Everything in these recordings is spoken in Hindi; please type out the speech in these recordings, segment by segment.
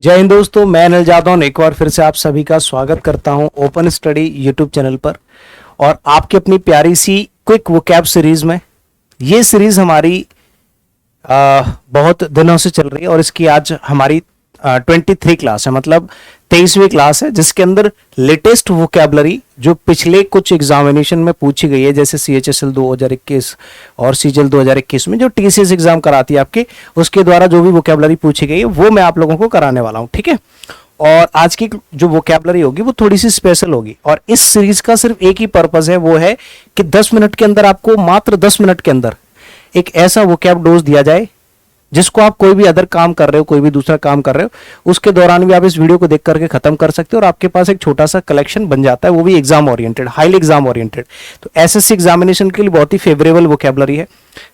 जय हिंद दोस्तों, मैं अनिल जादौन एक बार फिर से आप सभी का स्वागत करता हूं ओपन स्टडी यूट्यूब चैनल पर। और आपकी अपनी प्यारी सी क्विक वोकैब सीरीज में ये सीरीज हमारी बहुत दिनों से चल रही है और इसकी आज हमारी 23 क्लास है, मतलब 23वीं क्लास है, जिसके अंदर लेटेस्ट वोकैबलरी जो पिछले कुछ एग्जामिनेशन में पूछी गई है, जैसे CHSL 2021 और CGL 2021 में जो TCS एग्जाम कराती है आपके, उसके द्वारा जो भी वोकैबलरी पूछी गई है वो मैं आप लोगों को कराने वाला हूँ। ठीक है, और आज की जो वोकैबलरी होगी वो थोड़ी सी स्पेशल होगी और इस सीरीज का सिर्फ एक ही पर्पज है, वो है कि 10 मिनट के अंदर आपको, मात्र 10 मिनट के अंदर एक ऐसा वोकैब डोज दिया जाए जिसको आप कोई भी अदर काम कर रहे हो, कोई भी दूसरा काम कर रहे हो, उसके दौरान भी आप इस वीडियो को देख करके खत्म कर सकते हो और आपके पास एक छोटा सा कलेक्शन बन जाता है, वो भी exam oriented, highly exam oriented. तो SSC एग्जामिनेशन के लिए बहुत ही फेवरेबल वोकैबलरी है।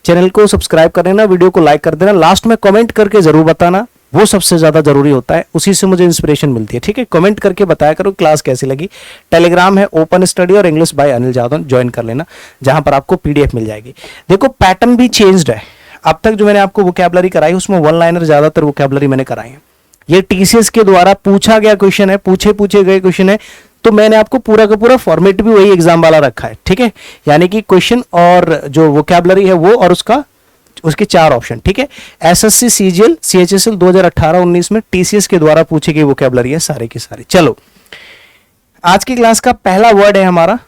चैनल को सब्सक्राइब कर देना, वीडियो को लाइक कर देना, लास्ट में कमेंट करके जरूर बताना, वो सबसे ज्यादा जरूरी होता है, उसी से मुझे इंस्पिरेशन मिलती है। ठीक है, कमेंट करके बताया करो क्लास कैसी लगी। टेलीग्राम है ओपन स्टडी और English by Anil Jadaun, join कर लेना, जहां पर आपको PDF मिल जाएगी। देखो पैटर्न भी चेंज्ड है, अब तक जो मैंने आपको वोकैबलरी कराई उसमें वन लाइनर ज्यादातर वोकैबलरी मैंने कराई है। ये TCS के द्वारा पूछा गया क्वेश्चन है, पूछे गए क्वेश्चन है, तो मैंने आपको पूरा का पूरा फॉर्मेट भी वही एग्जाम वाला रखा है। ठीक है, यानी कि क्वेश्चन और जो वोकैबलरी है वो और उसके 4 ऑप्शन। ठीक है, SSC CGL CHSL 2018-19 में TCS के द्वारा पूछी गई वोकैबलरी है सारे की सारी। चलो, आज की क्लास का पहला वर्ड है हमारा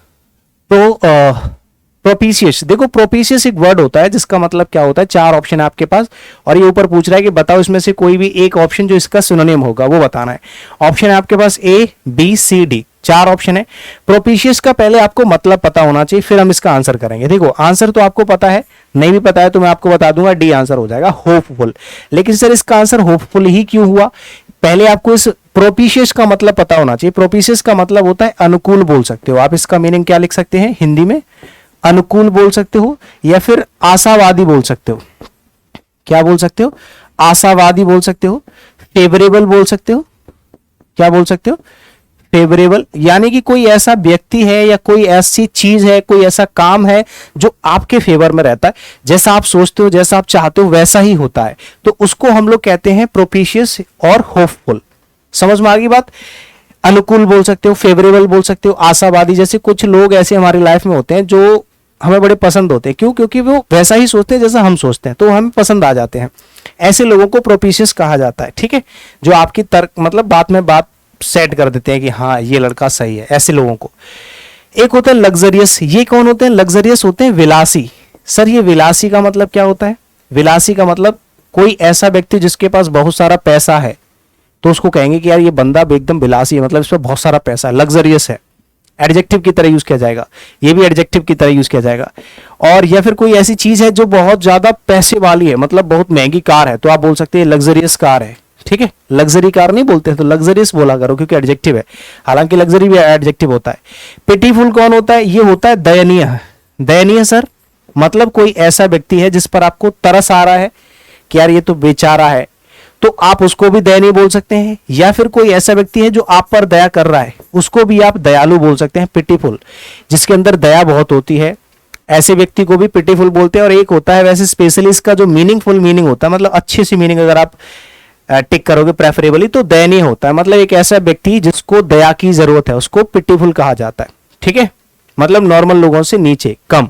प्रोपिशियस। देखो प्रोपिशियस एक वर्ड होता है जिसका मतलब क्या होता है, 4 ऑप्शन है आपके पास और ये ऊपर पूछ रहा है कि बताओ इसमें से कोई भी एक ऑप्शन जो इसका सिनोनिम होगा वो बताना है। ऑप्शन है आपके पास A B C D, 4 option है। प्रोपिशियस का पहले आपको मतलब पता होना चाहिए, फिर हम इसका आंसर करेंगे। देखो आंसर तो आपको पता है, नहीं भी पता है तो मैं आपको बता दूंगा, D आंसर हो जाएगा, होपफुल। लेकिन सर इसका आंसर होपफुल ही क्यों हुआ, पहले आपको इस प्रोपिशियस का मतलब पता होना चाहिए। प्रोपिशियस का मतलब होता है अनुकूल, बोल सकते हो आप। इसका मीनिंग क्या लिख सकते हैं हिंदी में, अनुकूल बोल सकते हो या फिर आशावादी बोल सकते हो। क्या बोल सकते हो, आशावादी बोल सकते हो, फेवरेबल बोल सकते हो। क्या बोल सकते हो, फेवरेबल, यानी कि कोई ऐसा व्यक्ति है या कोई ऐसी चीज है, कोई ऐसा काम है जो आपके फेवर में रहता है, जैसा आप सोचते हो, जैसा आप चाहते हो वैसा ही होता है, तो उसको हम लोग कहते हैं प्रोपिशियस और होपफुल। समझ में आ गई बात। अनुकूल बोल सकते हो, फेवरेबल बोल सकते हो, आशावादी। जैसे कुछ लोग ऐसे हमारी लाइफ में होते हैं जो हमें बड़े पसंद होते हैं, क्यों, क्योंकि वो वैसा ही सोचते हैं जैसा हम सोचते हैं, तो हमें पसंद आ जाते हैं। ऐसे लोगों को प्रोपिशियस कहा जाता है। ठीक है, जो आपकी तर्क मतलब बात में बात सेट कर देते हैं कि हाँ ये लड़का सही है, ऐसे लोगों को। एक होता है लग्जरियस। ये कौन होते हैं, लग्जरियस होते हैं विलासी। सर ये विलासी का मतलब क्या होता है, विलासी का मतलब कोई ऐसा व्यक्ति जिसके पास बहुत सारा पैसा है, तो उसको कहेंगे कि यार ये बंदा एकदम विलासी है, मतलब इस पर बहुत सारा पैसा है, लग्जरियस है। एडजेक्टिव की तरह यूज किया जाएगा, ये भी एडजेक्टिव की तरह यूज किया जाएगा। और या फिर कोई ऐसी चीज है जो बहुत ज्यादा पैसे वाली है, मतलब बहुत महंगी कार है, तो आप बोल सकते हैं लग्जरियस कार है। ठीक है, लग्जरी कार नहीं बोलते हैं तो लग्जरियस बोला करो, क्योंकि एडजेक्टिव है, हालांकि लग्जरी भी एडजेक्टिव होता है। पिटीफुल कौन होता है, ये होता है दयनीय। दयनीय सर मतलब कोई ऐसा व्यक्ति है जिस पर आपको तरस आ रहा है कि यार ये तो बेचारा है, तो आप उसको भी दयनीय बोल सकते हैं। या फिर कोई ऐसा व्यक्ति है जो आप पर दया कर रहा है, उसको भी आप दयालु बोल सकते हैं, पिटीफुल, जिसके अंदर दया बहुत होती है, ऐसे व्यक्ति को भी पिटीफुल बोलते हैं। और एक होता है वैसे स्पेशली इसका जो मीनिंगफुल मीनिंग होता है, मतलब अच्छी सी मीनिंग अगर आप टिक करोगे प्रेफरेबली, तो दयनीय होता है, मतलब एक ऐसा व्यक्ति जिसको दया की जरूरत है, उसको पिटीफुल कहा जाता है। ठीक है, मतलब नॉर्मल लोगों से नीचे, कम,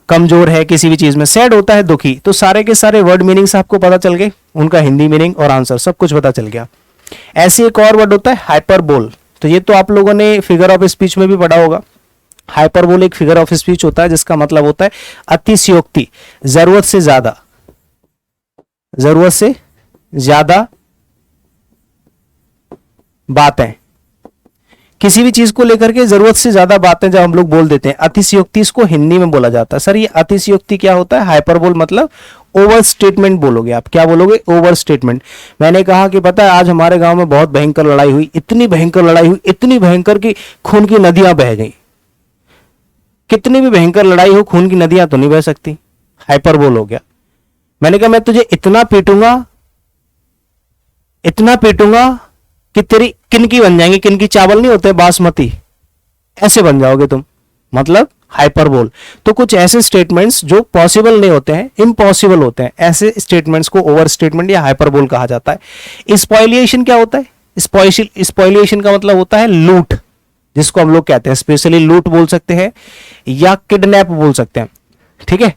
कमजोर है किसी भी चीज में। सैड होता है दुखी। तो सारे के सारे वर्ड मीनिंग्स आपको पता चल गए, उनका हिंदी मीनिंग और आंसर सब कुछ पता चल गया। ऐसे एक और वर्ड होता है हाइपरबोल। तो ये तो आप लोगों ने फिगर ऑफ स्पीच में भी पढ़ा होगा। हाइपरबोल एक फिगर ऑफ स्पीच होता है जिसका मतलब होता है अतिशयोक्ति, जरूरत से ज्यादा, जरूरत से ज्यादा बातें, किसी भी चीज को लेकर के जरूरत से ज्यादा बातें जब हम लोग बोल देते हैं, अतिशयोक्ति इसको हिंदी में बोला जाता है। सर ये अतिशयोक्ति क्या होता है, हाइपरबोल मतलब ओवर स्टेटमेंट बोलोगे आप। क्या बोलोगे, ओवर स्टेटमेंट। मैंने कहा कि पता है आज हमारे गांव में बहुत भयंकर लड़ाई हुई, इतनी भयंकर लड़ाई हुई, इतनी भयंकर कि खून की नदियां बह गई। कितनी भी भयंकर लड़ाई हो, खून की नदियां तो नहीं बह सकती, हाइपरबोल हो गया। मैंने कहा मैं तुझे इतना पीटूंगा, इतना पीटूंगा कि तेरी किनकी बन जाएंगी, किनकी चावल नहीं होते बासमती, ऐसे बन जाओगे तुम। मतलब हाइपरबोल। तो कुछ ऐसे स्टेटमेंट्स जो पॉसिबल नहीं होते हैं, इम्पॉसिबल होते हैं, ऐसे स्टेटमेंट्स को ओवर स्टेटमेंट या हाइपरबोल कहा जाता है। स्पॉइलिएशन क्या होता है? स्पॉइलिएशन का मतलब होता है लूट, जिसको हम लोग कहते हैं स्पेशली लूट बोल सकते हैं या किडनैप बोल सकते हैं। ठीक है,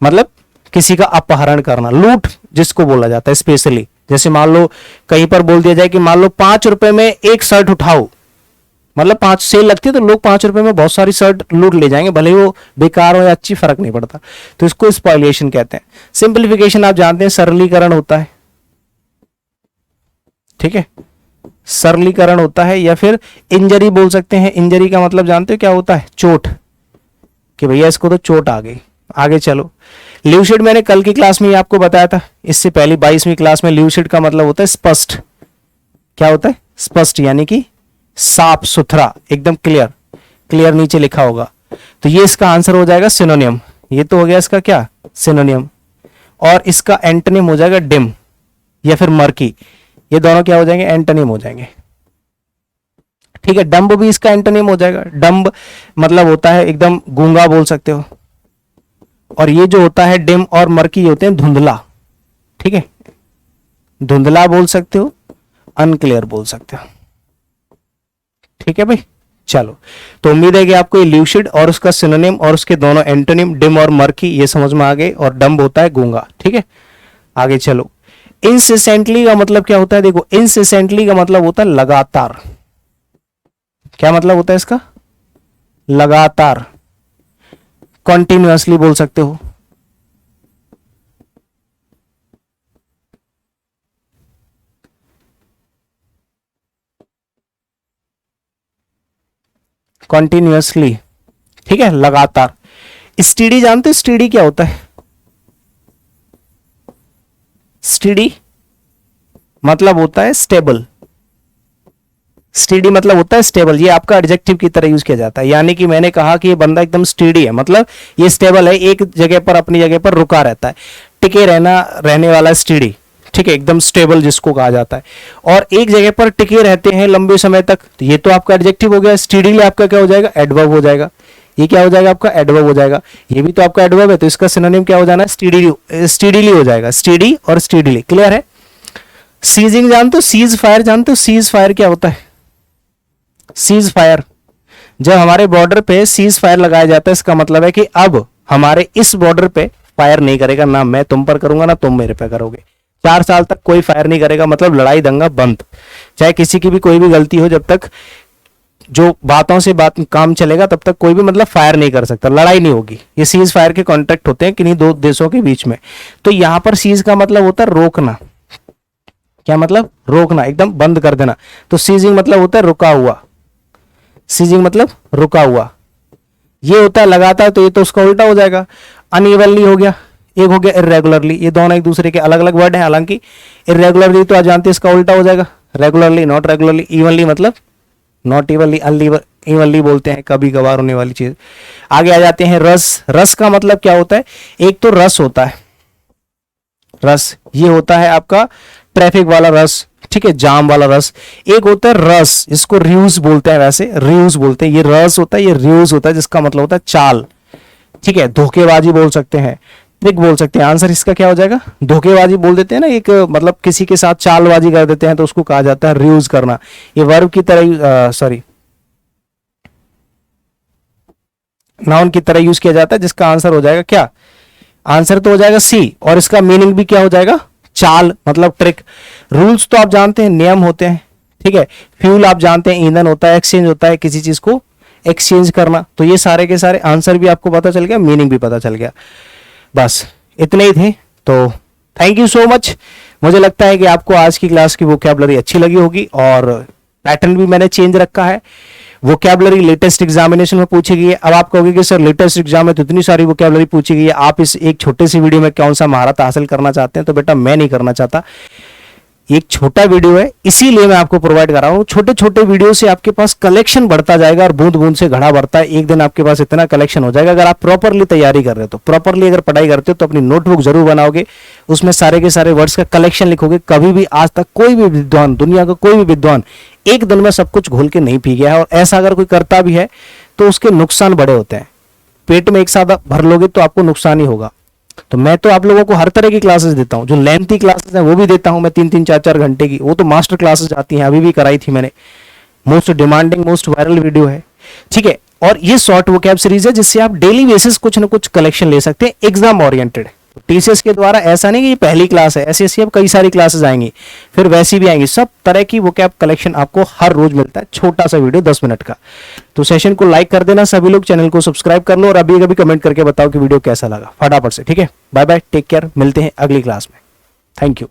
मतलब किसी का अपहरण करना, लूट जिसको बोला जाता है स्पेशली। जैसे मान लो कहीं पर बोल दिया जाए कि मान लो 5 रुपए में एक शर्ट उठाओ, मतलब 5 सेल लगती है तो लोग 5 रुपए में बहुत सारी शर्ट लूट ले जाएंगे, भले वो बेकार हो या अच्छी, फर्क नहीं पड़ता। तो इसको स्पॉइलिएशन कहते हैं। सिंपलीफिकेशन आप जानते हैं सरलीकरण होता है। ठीक है, सरलीकरण होता है। या फिर इंजरी बोल सकते हैं। इंजरी का मतलब जानते हो क्या होता है? चोट, कि भैया इसको तो चोट आ गई। आगे चलो, ल्यूसिड मैंने कल की क्लास में ही आपको बताया था। इससे पहले 22वीं क्लास में ल्यूसिड का मतलब होता है स्पष्ट। क्या होता है? स्पष्ट, यानी कि साफ सुथरा, एकदम क्लियर। क्लियर नीचे लिखा होगा। तो ये इसका आंसर हो जाएगा सिनोनियम। ये तो हो गया इसका क्या? सिनोनियम। और इसका एंटोनिम हो जाएगा डिम या फिर मर्की। ये दोनों क्या हो जाएंगे? एंटोनिम हो जाएंगे। ठीक है, डम्ब भी इसका एंटोनिम हो जाएगा। डम्ब मतलब होता है एकदम गूंगा बोल सकते हो। और ये जो होता है डिम और मर्की होते हैं धुंधला। ठीक है, धुंधला बोल सकते हो, अनक्लियर बोल सकते हो। ठीक है भाई, चलो। तो उम्मीद है कि आपको ये ल्यूसिड और उसका सिनोनिम और उसके दोनों एंटोनिम डिम और मर्की ये समझ में आ गए। और डम्ब होता है गूंगा। ठीक है, आगे चलो। इंसेसेंटली का मतलब क्या होता है? देखो, इंसेसेंटली का मतलब होता है लगातार। क्या मतलब होता है इसका? लगातार, कॉन्टिन्यूअसली बोल सकते हो। कॉन्टिन्यूअसली, ठीक है, लगातार। स्टीडी जानते हो? स्टीडी क्या होता है? स्टीडी मतलब होता है स्टेबल। स्टीडी मतलब होता है स्टेबल। ये आपका एडजेक्टिव की तरह यूज किया जाता है। यानी कि मैंने कहा कि ये बंदा एकदम स्टीडी है, मतलब ये स्टेबल है, एक जगह पर अपनी जगह पर रुका रहता है, टिके रहने वाला स्टीडी। ठीक है, एकदम स्टेबल जिसको कहा जाता है। और एक जगह पर टिके रहते हैं लंबे समय तक, तो ये तो आपका एडजेक्टिव हो गया। स्टीडीली आपका क्या हो जाएगा? एडवर्ब हो जाएगा। ये क्या हो जाएगा? आपका एडवर्ब हो जाएगा। ये भी तो आपका एडवर्ब है, तो इसका सिनोनिम क्या हो जाना है? स्टीडीली हो जाएगा। स्टीडी और स्टीडीली, क्लियर है। सीजिंग जानते हो? सीज फायर जानते हो? सीज फायर क्या होता है? सीज फायर, जब हमारे बॉर्डर पे सीज फायर लगाया जाता है, इसका मतलब है कि अब हमारे इस बॉर्डर पे फायर नहीं करेगा, ना मैं तुम पर करूंगा ना तुम मेरे पे करोगे। 4 साल तक कोई फायर नहीं करेगा, मतलब लड़ाई दंगा बंद। चाहे किसी की भी कोई भी गलती हो, जब तक जो बातों से बात काम चलेगा तब तक कोई भी मतलब फायर नहीं कर सकता, लड़ाई नहीं होगी। ये सीज फायर के कॉन्ट्रैक्ट होते हैं किन्हीं दो देशों के बीच में। तो यहां पर सीज का मतलब होता है रोकना। क्या मतलब? रोकना, एकदम बंद कर देना। तो सीजिंग मतलब होता है रुका हुआ। सीजिंग मतलब रुका हुआ। ये होता है लगातार, तो ये तो उसका उल्टा हो जाएगा। अनइवनली हो गया, एक हो गया इरेगुलरली। ये दोनों एक दूसरे के अलग अलग वर्ड हैं। हालांकि इरेगुलरली तो आप जानते हैं इसका उल्टा हो जाएगा, रेगुलरली, नॉट रेगुलरली। इवनली मतलब नॉट इवनली, इवनली बोलते हैं कभी कभार होने वाली चीज। आगे आ जाते हैं रस। रस का मतलब क्या होता है? एक तो रस होता है, रस ये होता है आपका ट्रैफिक वाला रस, ठीक है, जाम वाला रस। एक होता है रस, इसको रियूज बोलते हैं, वैसे रियूज बोलते हैं। ये रस होता है, ये रियूज होता है, जिसका मतलब होता है चाल। ठीक है, धोखेबाजी बोल सकते हैं, ट्रिक बोल सकते हैं। आंसर इसका क्या हो जाएगा? धोखेबाजी बोल देते हैं ना, एक मतलब किसी के साथ चालबाजी कर देते हैं, तो उसको कहा जाता है रियूज करना। ये वर्ब की तरह, सॉरी, नाउन की तरह यूज किया जाता है, जिसका आंसर हो जाएगा क्या? आंसर तो हो जाएगा सी। और इसका मीनिंग भी क्या हो जाएगा? चाल, मतलब ट्रिक। रूल्स तो आप जानते हैं, नियम होते हैं। ठीक है, फ्यूल आप जानते हैं, ईंधन होता है, एक्सचेंज होता है, किसी चीज को एक्सचेंज करना। तो ये सारे के सारे आंसर भी आपको पता चल गया, मीनिंग भी पता चल गया। बस इतने ही थे। तो थैंक यू सो मच। मुझे लगता है कि आपको आज की क्लास की वोकैबुलरी अच्छी लगी होगी, और पैटर्न भी मैंने चेंज रखा है। वोकैबुलरी लेटेस्ट एग्जामिनेशन में पूछी गई है। अब आप कहोगे कि सर लेटेस्ट एग्जाम में तो इतनी सारी वोकैबुलरी पूछी गई है, आप इस एक छोटे सी वीडियो में कौन सा महारत हासिल करना चाहते हैं? तो बेटा मैं नहीं करना चाहता, एक छोटा वीडियो है, इसीलिए मैं आपको प्रोवाइड कर रहा हूँ। छोटे छोटे वीडियो से आपके पास कलेक्शन बढ़ता जाएगा, और बूंद बूंद से घड़ा बढ़ता है। एक दिन आपके पास इतना कलेक्शन हो जाएगा, अगर आप प्रॉपरली तैयारी कर रहे हो, तो प्रॉपरली अगर पढ़ाई करते हो तो अपनी नोटबुक जरूर बनाओगे, उसमें सारे के सारे वर्ड्स का कलेक्शन लिखोगे। कभी भी आज तक कोई भी विद्वान, दुनिया का कोई भी विद्वान एक दिन में सब कुछ घोल के नहीं पी गया है। और ऐसा अगर कोई करता भी है तो उसके नुकसान बड़े होते हैं। पेट में एक साथ भर लोगे तो आपको नुकसान ही होगा। तो मैं तो आप लोगों को हर तरह की क्लासेस देता हूँ, जो लेंथी क्लासेस हैं वो भी देता हूँ मैं 3-3 4-4 घंटे की, वो तो मास्टर क्लासेस आती हैं, अभी भी कराई थी मैंने, most demanding most viral video है, ठीक है। और ये शॉर्ट वोकैब सीरीज है जिससे आप डेली बेसिस कुछ ना कुछ कलेक्शन ले सकते हैं, एग्जाम ओरिएंटेड। टीसीएस के द्वारा ऐसा नहीं कि ये पहली क्लास है, ऐसी ऐसी अब कई सारी क्लासेस आएंगी, फिर वैसी भी आएंगी, सब तरह की वोकैब कलेक्शन आपको हर रोज मिलता है, छोटा सा वीडियो 10 मिनट का। तो सेशन को लाइक कर देना सभी लोग, चैनल को सब्सक्राइब कर लो और अभी कभी कमेंट करके बताओ कि वीडियो कैसा लगा फटाफट से, ठीक है। बाय बाय, टेक केयर, मिलते हैं अगली क्लास में। Thank you.